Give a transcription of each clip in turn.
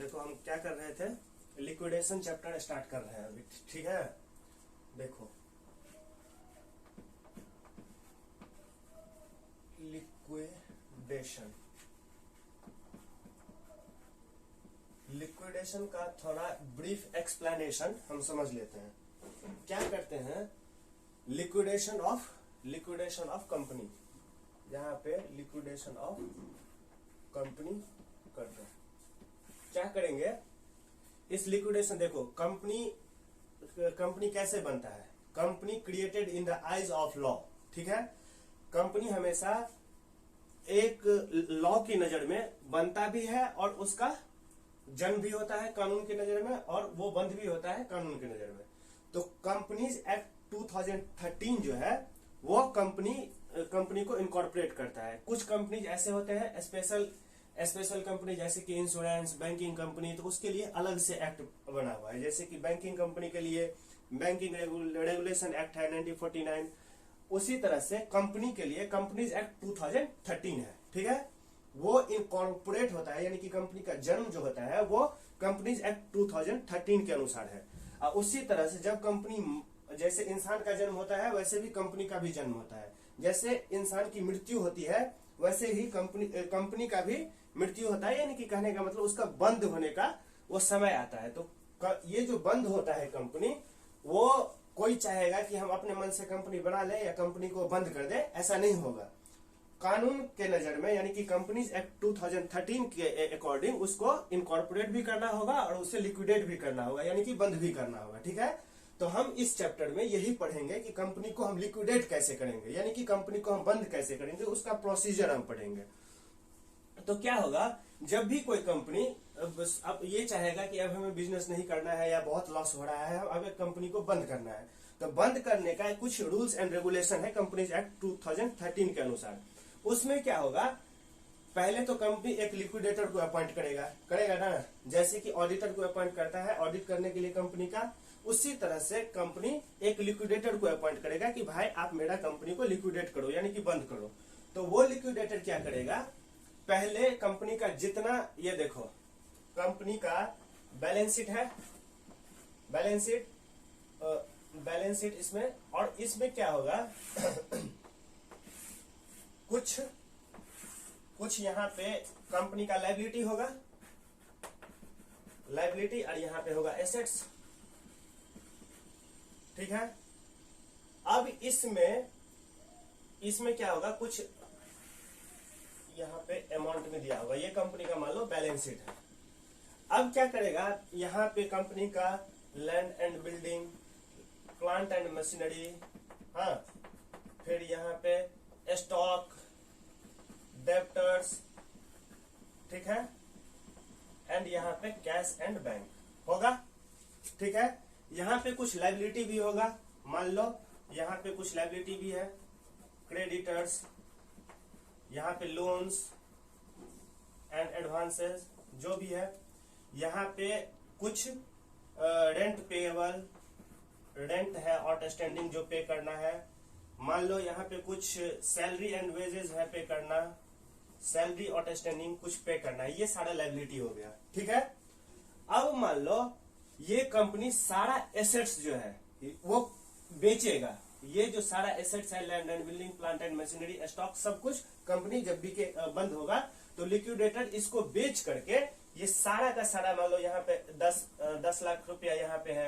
देखो हम क्या कर रहे थे, लिक्विडेशन चैप्टर स्टार्ट कर रहे हैं अभी, ठीक है। देखो लिक्विडेशन, लिक्विडेशन का थोड़ा ब्रीफ एक्सप्लेनेशन हम समझ लेते हैं। क्या करते हैं, लिक्विडेशन ऑफ कंपनी, यहाँ पे लिक्विडेशन ऑफ कंपनी करते हैं। क्या करेंगे इस लिक्विडेशन, देखो कंपनी कैसे बनता है, company created in the eyes of law, ठीक है। कंपनी हमेशा एक लॉ की नजर में बनता भी है और उसका जन्म भी होता है कानून की नजर में, और वो बंद भी होता है कानून की नजर में। तो कंपनीज एक्ट 2013 जो है वो कंपनी को इनकॉर्पोरेट करता है। कुछ कंपनीज ऐसे होते हैं स्पेशल कंपनी, जैसे कि इंश्योरेंस, बैंकिंग कंपनी, तो उसके लिए अलग से एक्ट बना हुआ है। जैसे कि बैंकिंग कंपनी के लिए बैंकिंग रेगुलेशन एक्ट है 1949। उसी तरह से कंपनी के लिए कंपनीज एक्ट 2013 है, ठीक है। वो इनकॉर्पोरेट होता है, यानी कि कंपनी का जन्म जो होता है वो कंपनीज एक्ट 2013 के अनुसार है। और उसी तरह से जब कंपनी, जैसे इंसान का जन्म होता है वैसे भी कंपनी का भी जन्म होता है। जैसे इंसान की मृत्यु होती है वैसे ही कंपनी का भी मृत्यु होता है, यानी कि कहने का मतलब उसका बंद होने का वो समय आता है। तो ये जो बंद होता है कंपनी, वो कोई चाहेगा कि हम अपने मन से कंपनी बना ले या कंपनी को बंद कर दे, ऐसा नहीं होगा। कानून के नजर में, यानी कि कंपनीज एक्ट 2013 के अकॉर्डिंग उसको इनकॉर्पोरेट भी करना होगा और उसे लिक्विडेट भी करना होगा, यानी कि बंद भी करना होगा, ठीक है। तो हम इस चैप्टर में यही पढ़ेंगे कि कंपनी को हम लिक्विडेट कैसे करेंगे, यानी कि कंपनी को हम बंद कैसे करेंगे, उसका प्रोसीजर हम पढ़ेंगे। तो क्या होगा, जब भी कोई कंपनी अब ये चाहेगा कि अब हमें बिजनेस नहीं करना है या बहुत लॉस हो रहा है, अब एक कंपनी को बंद करना है, तो बंद करने का कुछ रूल्स एंड रेगुलेशन है कंपनीज एक्ट 2013 के अनुसार। उसमें क्या होगा, पहले तो कंपनी एक लिक्विडेटर को अपॉइंट करेगा ना, जैसे कि ऑडिटर को अपॉइंट करता है ऑडिट करने के लिए कंपनी का, उसी तरह से कंपनी एक लिक्विडेटर को अपॉइंट करेगा कि भाई आप मेरा कंपनी को लिक्विडेट करो, यानी कि बंद करो। तो वो लिक्विडेटर क्या करेगा, पहले कंपनी का जितना, ये देखो कंपनी का बैलेंस शीट है, बैलेंस शीट इसमें, और इसमें क्या होगा कुछ यहाँ पे कंपनी का लायबिलिटी होगा, लायबिलिटी, और यहाँ पे होगा एसेट्स, ठीक है। अब इसमें क्या होगा, कुछ यहाँ पे अमाउंट में दिया होगा, ये कंपनी का मान लो बैलेंस शीट है। अब क्या करेगा, यहाँ पे कंपनी का land and building, plant and machinery, हाँ, फिर यहाँ पे स्टॉक, डेब्टर्स, ठीक है, एंड यहाँ पे कैश एंड बैंक होगा, ठीक है। यहाँ पे कुछ लायबिलिटी भी होगा, मान लो यहाँ पे कुछ लायबिलिटी भी है, क्रेडिटर्स, यहाँ पे लोन्स एंड एडवांसेस जो भी है, यहाँ पे कुछ रेंट पेएबल, रेंट है आउटस्टैंडिंग जो पे करना है, मान लो यहाँ पे कुछ सैलरी एंड वेजेस है पे करना, सैलरी आउटस्टैंडिंग कुछ पे करना है, ये सारा लायबिलिटी हो गया, ठीक है। अब मान लो ये कंपनी सारा एसेट्स जो है वो बेचेगा, ये जो सारा एसेट्स है, land and building, plant and machinery, stock, सब कुछ कंपनी जब भी बंद होगा तो लिक्विडेटर इसको बेच करके ये सारा का सारा, मान लो यहाँ पे 10 लाख रुपया यहाँ पे है,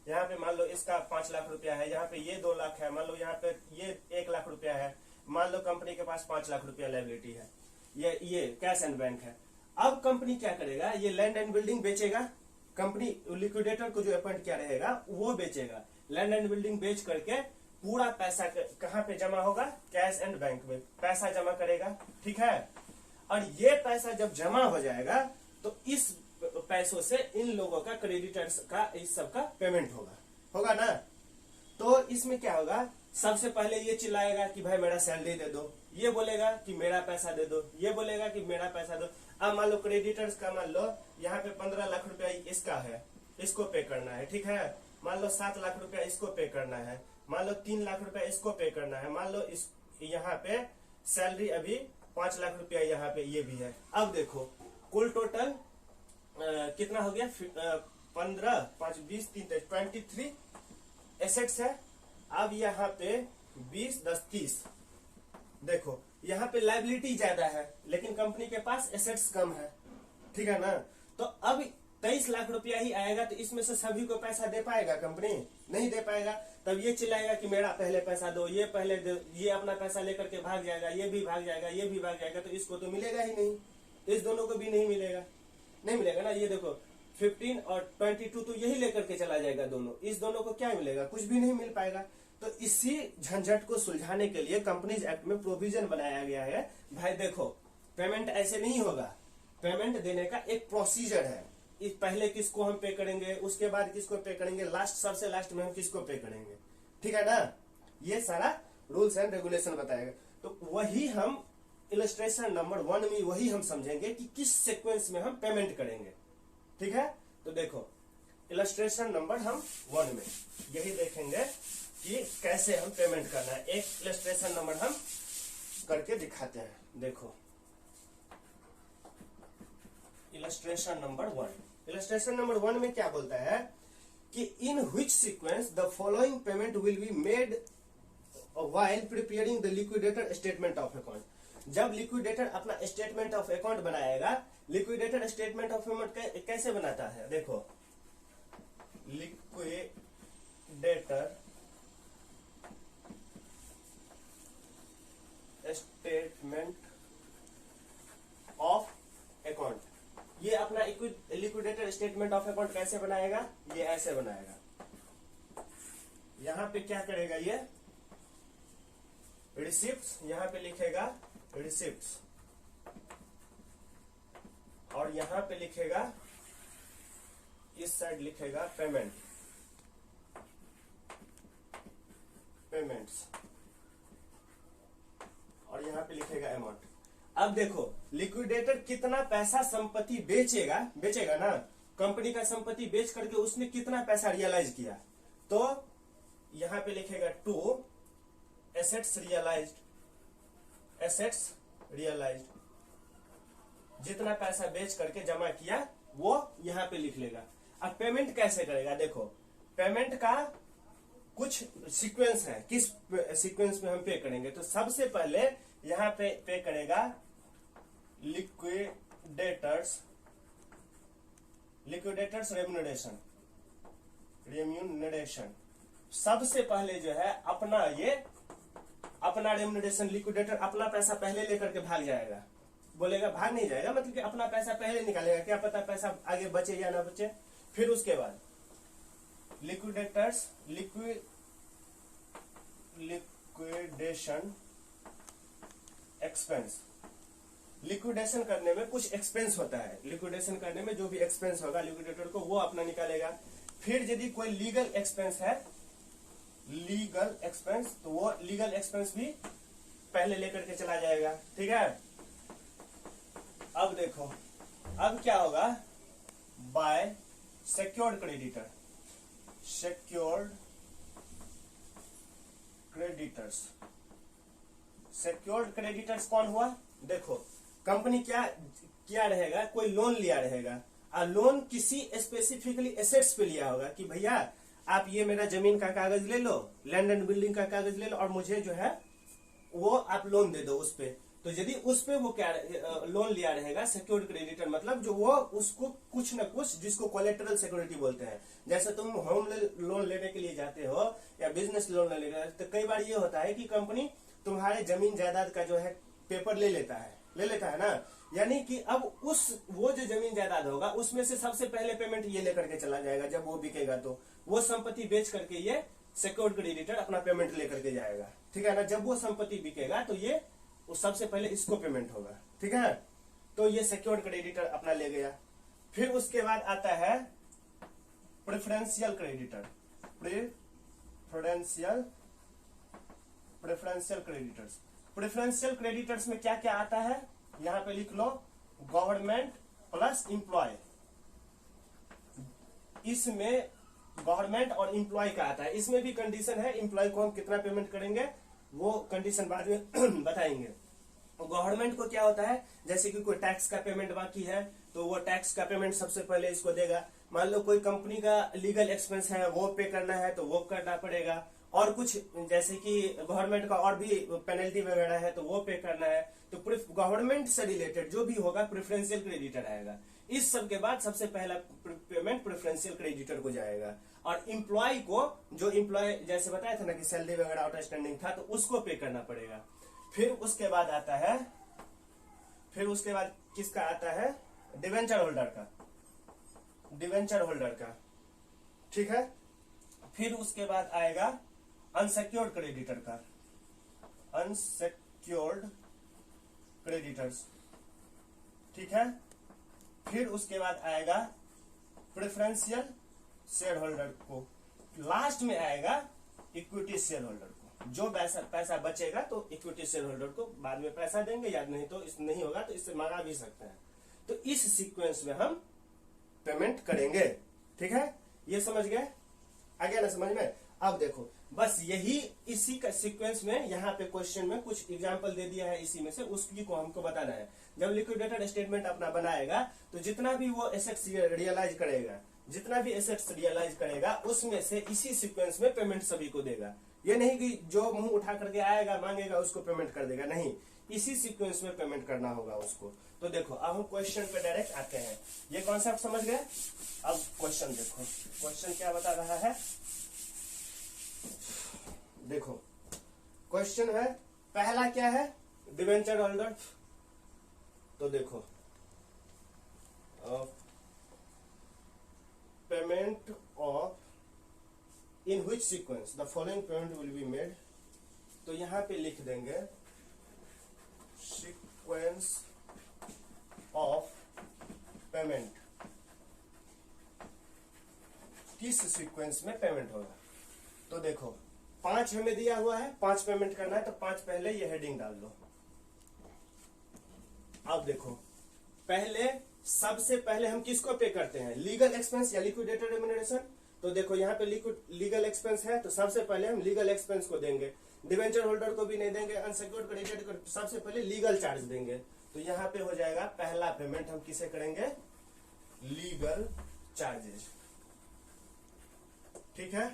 यहाँ पे मान लो इसका 5 लाख रुपया है, यहाँ पे ये 2 लाख है, मान लो यहाँ पे ये 1 लाख रुपया है, मान लो कंपनी के पास 5 लाख रुपया लायबिलिटी है, ये कैश एंड बैंक है। अब कंपनी क्या करेगा, ये लैंड एंड बिल्डिंग बेचेगा, कंपनी लिक्विडेटर को जो अपॉइंट किया रहेगा वो बेचेगा, लैंड एंड बिल्डिंग बेच करके पूरा पैसा कहाँ पे जमा होगा, कैश एंड बैंक में पैसा जमा करेगा, ठीक है। और ये पैसा जब जमा हो जाएगा तो इस पैसों से इन लोगों का, क्रेडिटर्स का, इस सब का पेमेंट होगा ना। तो इसमें क्या होगा, सबसे पहले ये चिल्लाएगा कि भाई मेरा सैलरी दे दो, ये बोलेगा कि मेरा पैसा दे दो, ये बोलेगा कि मेरा पैसा दो। अब मान लो क्रेडिटर्स का, मान लो यहाँ पे 15 लाख रुपया इसका है, इसको पे करना है, ठीक है। मान लो 7 लाख रुपया इसको पे करना है, मान लो 3 लाख रुपया इसको पे करना है, मान लो इस यहाँ पे सैलरी अभी 5 लाख रुपया यहाँ पे ये भी है। अब देखो कुल टोटल कितना हो गया 15 5 20 3 23 एसेट्स है। अब यहाँ पे 20 10 30, देखो यहाँ पे लायबिलिटी ज्यादा है लेकिन कंपनी के पास एसेट्स कम है, ठीक है ना। तो अब 23 लाख रुपया ही आएगा, तो इसमें से सभी को पैसा दे पाएगा कंपनी? नहीं दे पाएगा। तब ये चिल्लाएगा कि मेरा पहले पैसा दो, ये पहले दो, ये अपना पैसा लेकर के भाग जाएगा, ये भी भाग जाएगा, ये भी भाग जाएगा, तो इसको तो मिलेगा ही नहीं, इस दोनों को भी नहीं मिलेगा, नहीं मिलेगा ना। ये देखो 15 और 22 तो यही लेकर के चला जाएगा दोनों, इस दोनों को क्या मिलेगा? कुछ भी नहीं मिल पाएगा। तो इसी झंझट को सुलझाने के लिए कंपनीज एक्ट में प्रोविजन बनाया गया है। भाई देखो, पेमेंट ऐसे नहीं होगा, पेमेंट देने का एक प्रोसीजर है। इस पहले किसको हम पे करेंगे, उसके बाद किसको पे करेंगे, लास्ट सबसे लास्ट में हम किसको पे करेंगे, ठीक है ना। ये सारा रूल्स एंड रेगुलेशन बताएगा। तो वही हम इलस्ट्रेशन नंबर 1 में वही हम समझेंगे कि किस सीक्वेंस में हम पेमेंट करेंगे, ठीक है। तो देखो इलस्ट्रेशन नंबर हम 1 में यही देखेंगे कि कैसे हम पेमेंट करना है। एक इलस्ट्रेशन नंबर हम करके दिखाते हैं। देखो इलस्ट्रेशन नंबर 1, इलस्ट्रेशन नंबर 1 में क्या बोलता है कि in which sequence the following payment will be made while preparing the liquidator statement of account. जब लिक्विडेटर अपना स्टेटमेंट ऑफ अकाउंट बनाएगा, लिक्विडेटर स्टेटमेंट ऑफ अकाउंट कैसे बनाता है? देखो लिक्विडेटर स्टेटमेंट ऑफ अकाउंट, ये अपना लिक्विडेटर स्टेटमेंट ऑफ अकाउंट कैसे बनाएगा? ये ऐसे बनाएगा। यहां पे क्या करेगा, ये रिसिप्ट्स, यहां पे लिखेगा रिसिप्ट्स, और यहां पे लिखेगा, इस साइड लिखेगा पेमेंट, पेमेंट्स, और यहां पे लिखेगा अमाउंट। अब देखो लिक्विडेटर कितना पैसा संपत्ति बेचेगा ना, कंपनी का संपत्ति बेच करके उसने कितना पैसा रियलाइज किया, तो यहां पे लिखेगा to assets realised, assets realised, जितना पैसा बेच करके जमा किया वो यहां पे लिख लेगा। अब पेमेंट कैसे करेगा? देखो पेमेंट का कुछ सीक्वेंस है, किस सीक्वेंस में हम पे करेंगे। तो सबसे पहले यहां पे करेगा लिक्विडेटर्स रेम्यूनरेशन, सबसे पहले जो है अपना रेम्यूनरेशन, लिक्विडेटर अपना पैसा पहले लेकर के भाग जाएगा, बोलेगा भाग नहीं जाएगा, मतलब कि अपना पैसा पहले निकालेगा, क्या पता पैसा आगे बचे या ना बचे। फिर उसके बाद लिक्विडेटर्स लिक्विडेशन एक्सपेंस, लिक्विडेशन करने में कुछ एक्सपेंस होता है, लिक्विडेशन करने में जो भी एक्सपेंस होगा लिक्विडेटर को वो अपना निकालेगा। फिर यदि कोई लीगल एक्सपेंस है, लीगल एक्सपेंस, तो वो लीगल एक्सपेंस भी पहले लेकर के चला जाएगा, ठीक है। अब देखो अब क्या होगा, by secured creditor, secured creditors, secured creditors कौन हुआ? देखो कंपनी क्या रहेगा, कोई लोन लिया रहेगा, और लोन किसी स्पेसिफिकली एसेट्स पे लिया होगा कि भैया आप ये मेरा जमीन का कागज ले लो, लैंड एंड बिल्डिंग का कागज ले लो, और मुझे जो है वो आप लोन दे दो उस पे। तो यदि उस पे वो क्या लोन लिया रहेगा, सिक्योर्ड क्रेडिटर मतलब जो वो उसको कुछ न कुछ, जिसको कोलेटरल सिक्योरिटी बोलते हैं। जैसे तुम होम लोन लेने के लिए जाते हो या बिजनेस लोन लेने के लिए, तो कई बार ये होता है कि कंपनी तुम्हारे जमीन जायदाद का जो है पेपर ले लेता है ना, यानी कि अब वो जो जमीन जायदाद होगा उसमें से सबसे पहले पेमेंट ये लेकर के चला जाएगा। जब वो बिकेगा तो वो संपत्ति बेच करके ये सिक्योर्ड क्रेडिटर अपना पेमेंट लेकर के जाएगा, ठीक है ना। जब वो संपत्ति बिकेगा तो ये सबसे पहले इसको पेमेंट होगा, ठीक है। तो ये सिक्योर्ड क्रेडिटर अपना ले गया। फिर उसके बाद आता है प्रेफरेंशियल क्रेडिटर, प्रेफरेंशियल क्रेडिटर्स में क्या क्या आता है, यहां पे लिख लो, गवर्नमेंट प्लस इंप्लॉय। इसमें गवर्नमेंट और इंप्लॉय का आता है, इसमें भी कंडीशन है, इंप्लॉय को हम कितना पेमेंट करेंगे वो कंडीशन बाद में बताएंगे। गवर्नमेंट को क्या होता है, जैसे कि कोई टैक्स का पेमेंट बाकी है तो वो टैक्स का पेमेंट सबसे पहले इसको देगा। मान लो कोई कंपनी का लीगल एक्सपेंस है वो पे करना है तो वो करना पड़ेगा, और कुछ जैसे कि गवर्नमेंट का और भी पेनल्टी वगैरह है तो वो पे करना है। तो गवर्नमेंट से रिलेटेड जो भी होगा प्रेफरेंशियल क्रेडिटर आएगा। इस सब के बाद सबसे पहला पेमेंट प्रेफरेंशियल क्रेडिटर को जाएगा, और एम्प्लॉय को, जो एम्प्लॉय जैसे बताया था ना कि सैलरी वगैरह आउटस्टैंडिंग था तो उसको पे करना पड़ेगा। फिर उसके बाद आता है, फिर उसके बाद किसका आता है, डिवेंचर होल्डर का, डिवेंचर होल्डर का, ठीक है। फिर उसके बाद आएगा अनसिक्योर्ड क्रेडिटर का, अनसिक्योर्ड क्रेडिटर्स, ठीक है। फिर उसके बाद आएगा प्रेफरेंशियल शेयर होल्डर को, लास्ट में आएगा इक्विटी शेयर होल्डर को। जो पैसा बचेगा तो इक्विटी शेयर होल्डर को बाद में पैसा देंगे, या नहीं तो इस नहीं होगा तो इससे मांगा भी सकते हैं। तो इस सीक्वेंस में हम पेमेंट करेंगे, ठीक है। ये समझ गए, आ गया ना समझ में। अब देखो बस यही इसी का सीक्वेंस में यहाँ पे क्वेश्चन में कुछ एग्जांपल दे दिया है, इसी में से उसकी को हमको बताना है। जब लिक्विडेटेड स्टेटमेंट अपना बनाएगा तो जितना भी वो एसेट्स रियलाइज करेगा, जितना भी एसेट्स रियलाइज करेगा उसमें से इसी सीक्वेंस में पेमेंट सभी को देगा। ये नहीं कि जो मुंह उठा करके आएगा मांगेगा उसको पेमेंट कर देगा, नहीं, इसी सीक्वेंस में पेमेंट करना होगा उसको। तो देखो अब हम क्वेश्चन पे डायरेक्ट आते हैं। ये कॉन्सेप्ट समझ गए। अब क्वेश्चन देखो, क्वेश्चन क्या बता रहा है, देखो क्वेश्चन है पहला क्या है, डिवेंचर होल्डर। तो देखो payment of in which sequence the following payment will be made. तो यहां पे लिख देंगे सीक्वेंस ऑफ पेमेंट, किस सीक्वेंस में पेमेंट होगा। तो देखो 5 हमें दिया हुआ है, 5 पेमेंट करना है तो 5 पहले ये हेडिंग डाल दो। अब देखो पहले, सबसे पहले हम किसको पे करते हैं, लीगल एक्सपेंस या लिक्विडेटेड रेम्युनरेशन। तो देखो यहाँ पे लीगल एक्सपेंस है तो सबसे पहले हम लीगल एक्सपेंस को देंगे, डिवेंचर होल्डर को भी नहीं देंगे, अनसिक्योर्ड क्रेडिटर को सबसे पहले लीगल चार्ज देंगे। तो यहाँ पे हो जाएगा पहला पेमेंट हम किसे करेंगे, लीगल चार्जेस, ठीक है।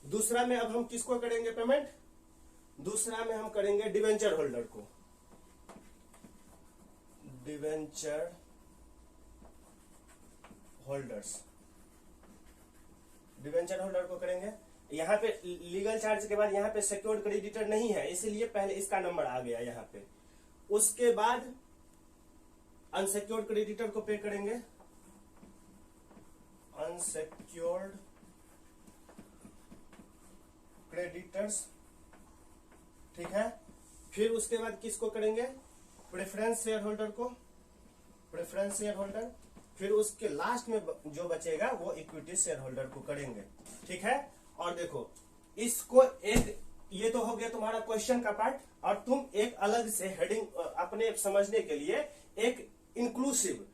दूसरा में अब हम किसको करेंगे पेमेंट, दूसरा में हम करेंगे डिवेंचर होल्डर को, डिवेंचर होल्डर्स, डिवेंचर होल्डर को करेंगे। यहाँ पे लीगल चार्ज के बाद यहाँ पे सिक्योर्ड क्रेडिटर नहीं है इसलिए पहले इसका नंबर आ गया यहाँ पे। उसके बाद अनसिक्योर्ड क्रेडिटर को पे करेंगे, अनसिक्योर्ड क्रेडिटर्स, ठीक है। फिर उसके बाद किसको करेंगे, प्रेफरेंस शेयर होल्डर को, प्रेफरेंस शेयर होल्डर। फिर उसके लास्ट में जो बचेगा वो इक्विटी शेयर होल्डर को करेंगे, ठीक है। और देखो इसको एक, ये तो हो गया तुम्हारा क्वेश्चन का पार्ट, और तुम एक अलग से हेडिंग अपने समझने के लिए एक इंक्लूसिव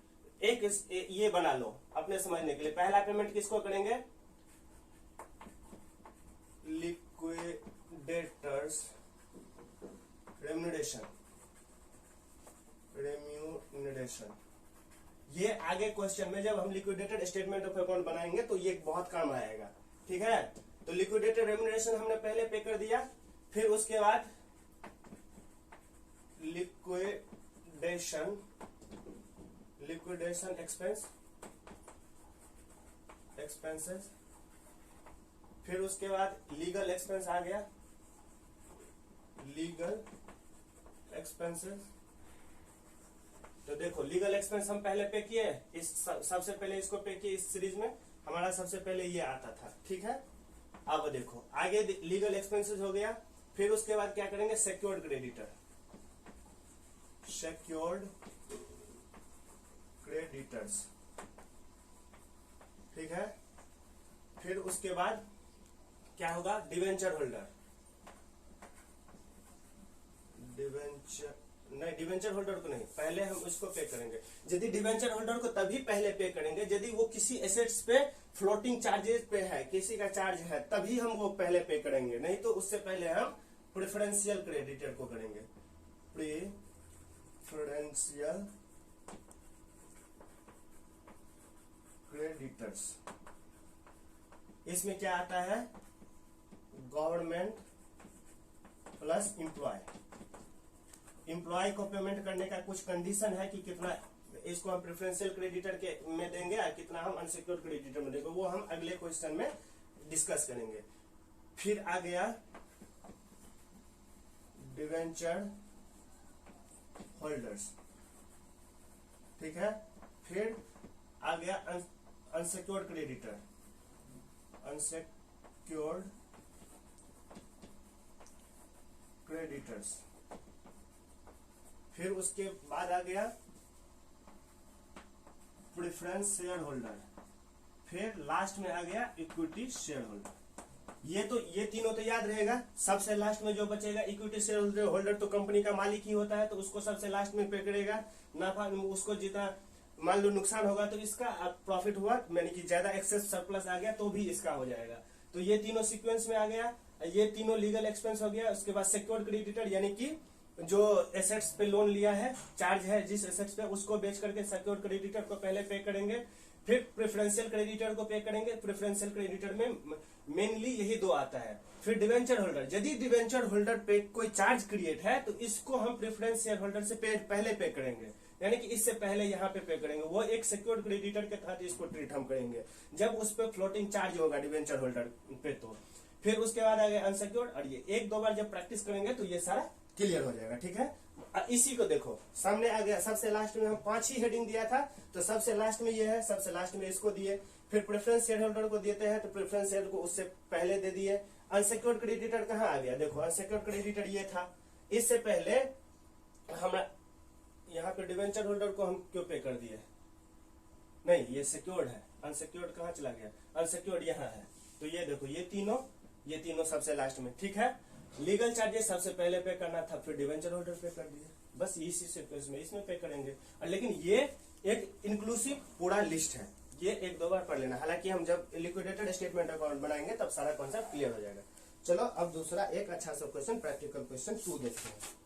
एक ये बना लो अपने समझने के लिए। पहला पेमेंट किसको करेंगे, लिक्विडेटर्स रेम्युनरेशन, रेम्युनरेशन। ये आगे क्वेश्चन में जब हम लिक्विडेटेड स्टेटमेंट ऑफ अकाउंट बनाएंगे तो ये बहुत काम आएगा, ठीक है। तो लिक्विडेटेड रेम्युनरेशन हमने पहले पे कर दिया। फिर उसके बाद लिक्विडेशन, लिक्विडेशन एक्सपेंस, एक्सपेंसेस। फिर उसके बाद लीगल एक्सपेंस आ गया, लीगल एक्सपेंसेस। तो देखो लीगल एक्सपेंस हम पहले पे किए, इस सबसे पहले इसको पे किए, इस सीरीज में हमारा सबसे पहले ये आता था, ठीक है। अब देखो आगे लीगल एक्सपेंसेस हो गया। फिर उसके बाद क्या करेंगे, सिक्योर्ड क्रेडिटर, सिक्योर्ड क्रेडिटर्स, ठीक है। फिर उसके बाद क्या होगा, डिवेंचर होल्डर, डिवेंचर नहीं, डिवेंचर होल्डर को नहीं, पहले हम उसको पे करेंगे। यदि डिवेंचर होल्डर को तभी पहले पे करेंगे यदि वो किसी एसेट्स पे फ्लोटिंग चार्जेस पे है, किसी का चार्ज है, तभी हम वो पहले पे करेंगे, नहीं तो उससे पहले हम प्रेफरेंशियल क्रेडिटर को करेंगे, प्रेफरेंशियल क्रेडिटर्स, इसमें क्या आता है, गवर्नमेंट प्लस एम्प्लॉय। एम्प्लॉय को पेमेंट करने का कुछ कंडीशन है कि कितना इसको हम प्रेफरेंशियल क्रेडिटर के में देंगे और कितना हम अनसिक्योर्ड क्रेडिटर में देंगे, वो हम अगले क्वेश्चन में डिस्कस करेंगे। फिर आ गया डिवेंचर होल्डर्स, ठीक है। फिर आ गया अनसिक्योर्ड क्रेडिटर, अनसिक्योर्ड क्रेडिटर्स। फिर उसके बाद आ गया प्रेफरेंस शेयर होल्डर। फिर लास्ट में आ गया इक्विटी शेयर होल्डर। ये तीनों तो याद रहेगा। सबसे लास्ट में जो बचेगा इक्विटी शेयर होल्डर, तो कंपनी का मालिक ही होता है, तो उसको सबसे लास्ट में पे करेगा। नाफा उसको जितना मान लो नुकसान होगा तो इसका, प्रॉफिट हुआ यानी कि ज्यादा एक्सेस सरप्लस आ गया तो भी इसका हो जाएगा। तो ये तीनों सीक्वेंस में आ गया। ये तीनों लीगल एक्सपेंस हो गया। उसके बाद सिक्योर्ड क्रेडिटर यानी कि जो एसेट्स पे लोन लिया है, चार्ज है जिस एसेट्स पे, उसको बेच करके सिक्योर्ड क्रेडिटर को पहले पे करेंगे, फिर प्रेफरेंशियल क्रेडिटर को पे करेंगे। प्रेफरेंशियल क्रेडिटर में मेनली यही दो आता है। फिर डिवेंचर होल्डर, यदि डिवेंचर होल्डर पे कोई चार्ज क्रिएट है तो इसको हम प्रेफरेंस शेयर होल्डर से पहले पे करेंगे, यानी कि इससे पहले यहाँ पे करेंगे। वो एक सिक्योर्ड क्रेडिटर के तहत इसको ट्रीट हम करेंगे जब उस पर फ्लोटिंग चार्ज होगा डिवेंचर होल्डर पे। तो फिर उसके बाद आ गया अनसिक्योर्ड, और ये एक दो बार जब प्रैक्टिस करेंगे तो ये सारा क्लियर हो जाएगा, ठीक है। इसी को देखो सामने आ गया। सबसे लास्ट में हम 5 ही हेडिंग दिया था, तो सबसे लास्ट में ये है, सबसे लास्ट में इसको दिए। फिर प्रेफरेंस शेयर होल्डर को देते हैं तो प्रेफरेंस शेयर को उससे पहले दे दिए। अनसिक्योर्ड क्रेडिटर कहाँ आ गया, देखो अनसिक्योर्ड क्रेडिटर ये था। इससे पहले हमारा यहाँ पे डिवेंचर होल्डर को हम क्यों पे कर दिए, नहीं ये सिक्योर्ड है, अनसिक्योर्ड कहाँ चला गया, अनसिक्योर्ड यहाँ है। तो ये देखो ये तीनों सबसे लास्ट में, ठीक है। लीगल चार्जेस सबसे पहले पे करना था, फिर डिवेंचर होल्डर पे कर दिए, बस इसी सीक्वेंस में इसमें पे करेंगे। लेकिन ये एक इंक्लूसिव पूरा लिस्ट है, ये एक दो बार पढ़ लेना। हालांकि हम जब लिक्विडेटेड स्टेटमेंट अकाउंट बनाएंगे तब सारा कॉन्सेप्ट क्लियर हो जाएगा। चलो अब दूसरा एक अच्छा सा क्वेश्चन, प्रैक्टिकल क्वेश्चन 2 देखते हैं।